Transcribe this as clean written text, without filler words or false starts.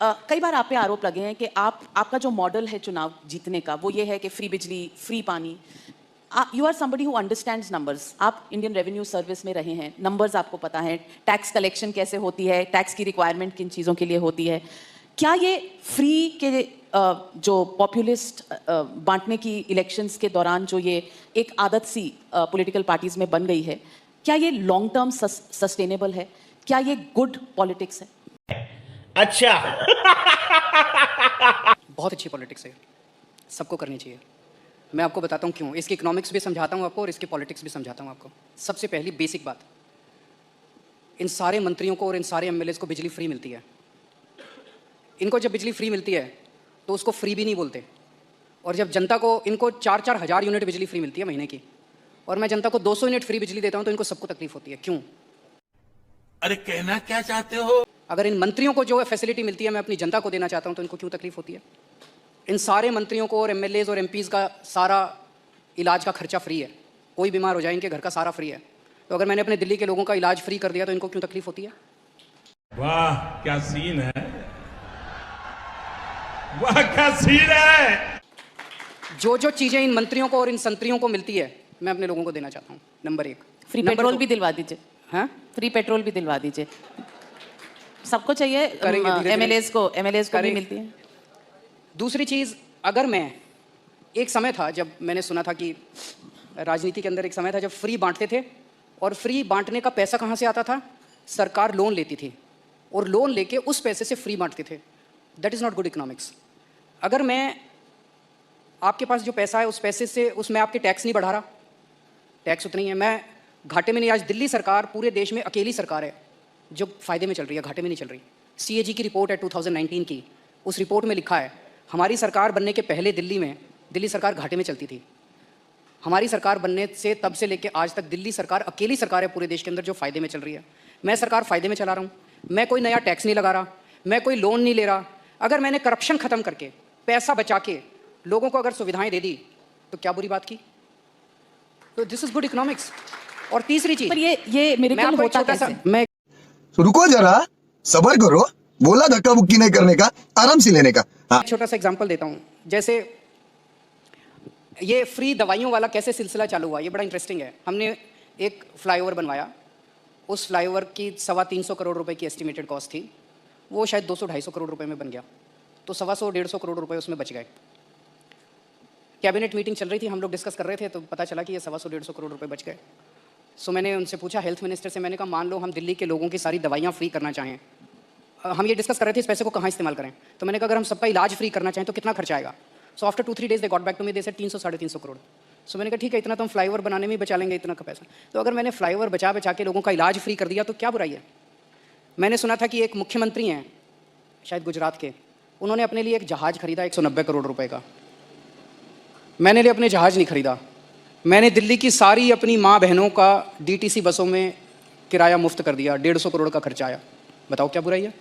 कई बार आप पे आरोप लगे हैं कि आपका जो मॉडल है चुनाव जीतने का वो ये है कि फ्री बिजली, फ्री पानी। You are somebody who understands numbers. आप इंडियन रेवेन्यू सर्विस में रहे हैं, नंबर्स आपको पता है, टैक्स कलेक्शन कैसे होती है, टैक्स की रिक्वायरमेंट किन चीज़ों के लिए होती है। क्या ये फ्री के जो पॉपुलिस्ट बांटने की इलेक्शंस के दौरान जो ये एक आदत सी पॉलिटिकल पार्टीज में बन गई है, क्या ये लॉन्ग टर्म सस्टेनेबल है? क्या ये गुड पॉलिटिक्स है? अच्छा बहुत अच्छी पॉलिटिक्स है, सबको करनी चाहिए। मैं आपको बताता हूँ क्यों। इसकी इकोनॉमिक्स भी समझाता हूँ आपको और इसकी पॉलिटिक्स भी समझाता हूँ आपको। सबसे पहली बेसिक बात, इन सारे मंत्रियों को और इन सारे एमएलएस को बिजली फ्री मिलती है। इनको जब बिजली फ्री मिलती है तो उसको फ्री भी नहीं बोलते। और जब जनता को, इनको 4-4 हज़ार यूनिट बिजली फ्री मिलती है महीने की, और मैं जनता को 200 यूनिट फ्री बिजली देता हूँ, तो इनको सबको तकलीफ होती है। क्यों? अरे कहना क्या चाहते हो? अगर इन मंत्रियों को जो फैसिलिटी मिलती है मैं अपनी जनता को देना चाहता हूँ, तो इनको क्यों तकलीफ होती है? इन सारे मंत्रियों को और एमएलएज और एमपीज़ का सारा इलाज का खर्चा फ्री है। कोई बीमार हो जाए इनके घर का सारा फ्री है। तो अगर मैंने अपने दिल्ली के लोगों का इलाज फ्री कर दिया तो इनको क्यों तकलीफ होती है? वाह क्या सीन है, वाह क्या सीन है। जो जो चीज़ें इन मंत्रियों को और इन संतरियों को मिलती है मैं अपने लोगों को देना चाहता हूँ। नंबर 1, फ्री पेट्रोल भी दिलवा दीजिए। हाँ, फ्री पेट्रोल भी दिलवा दीजिए, सबको चाहिए। एमएलएस को भी मिलती है। दूसरी चीज़, अगर मैं, एक समय था जब मैंने सुना था कि राजनीति के अंदर एक समय था जब फ्री बांटते थे, और फ्री बांटने का पैसा कहाँ से आता था? सरकार लोन लेती थी और लोन लेके उस पैसे से फ्री बांटते थे। That is not good economics. अगर मैं, आपके पास जो पैसा है उस पैसे से, उसमें आपके टैक्स नहीं बढ़ा रहा, टैक्स उतनी है, मैं घाटे में नहीं। आज दिल्ली सरकार पूरे देश में अकेली सरकार है जो फ़ायदे में चल रही है, घाटे में नहीं चल रही। CAG की रिपोर्ट है 2019 की, उस रिपोर्ट में लिखा है हमारी सरकार बनने के पहले दिल्ली सरकार घाटे में चलती थी। हमारी सरकार बनने से तब से लेकर आज तक दिल्ली सरकार अकेली सरकार है पूरे देश के अंदर जो फ़ायदे में चल रही है। मैं सरकार फ़ायदे में चला रहा हूँ, मैं कोई नया टैक्स नहीं लगा रहा, मैं कोई लोन नहीं ले रहा। अगर मैंने करप्शन ख़त्म करके, पैसा बचा के लोगों को अगर सुविधाएं दे दी तो क्या बुरी बात की? तो दिस इज गुड इकोनॉमिक्स। और तीसरी चीज, पर ये मिरेकल होता कैसे? मैं रुको जरा, सबर करो। बोला धक्का बुक्की नहीं करने का, आराम से लेने का। हाँ। छोटा सा एग्जांपल देता हूँ। जैसे ये फ्री दवाइयों वाला कैसे सिलसिला चालू हुआ, ये बड़ा इंटरेस्टिंग है। हमने एक फ्लाईओवर बनवाया, उस फ्लाईओवर की 325 करोड़ रुपए की एस्टिमेटेड कॉस्ट थी, वो शायद 200-250 करोड़ रुपए में बन गया। तो 125-150 करोड़ रुपए उसमें बच गए। कैबिनेट मीटिंग चल रही थी, हम लोग डिस्कस कर रहे थे, तो पता चला कि ये 125-150 करोड़ रुपए बच गए। सो मैंने उनसे पूछा, हेल्थ मिनिस्टर से, मैंने कहा मान लो हम दिल्ली के लोगों की सारी दवाइयाँ फ्री करना चाहें, हम ये डिस्कस कर रहे थे इस पैसे को कहाँ इस्तेमाल करें। तो मैंने कहा अगर हम सबका इलाज फ्री करना चाहें तो कितना खर्चा आएगा? So after 2-3 days they got back to me, they said 300-350 crore. So मैंने कहा ठीक है, इतना तो हम फ्लाईओवर बनाने में ही बचा लेंगे, इतना का पैसा। तो अगर मैंने फ्लाईओवर बचा के लोगों का इलाज फ्री कर दिया तो क्या बुराई है? मैंने सुना था कि एक मुख्यमंत्री हैं शायद गुजरात के, उन्होंने अपने लिए एक जहाज़ खरीदा 190 करोड़ रुपए का। मैंने लिए अपने जहाज़ नहीं खरीदा, मैंने दिल्ली की सारी अपनी माँ बहनों का DTC बसों में किराया मुफ्त कर दिया, 150 करोड़ का खर्चा आया। बताओ क्या बुराई है?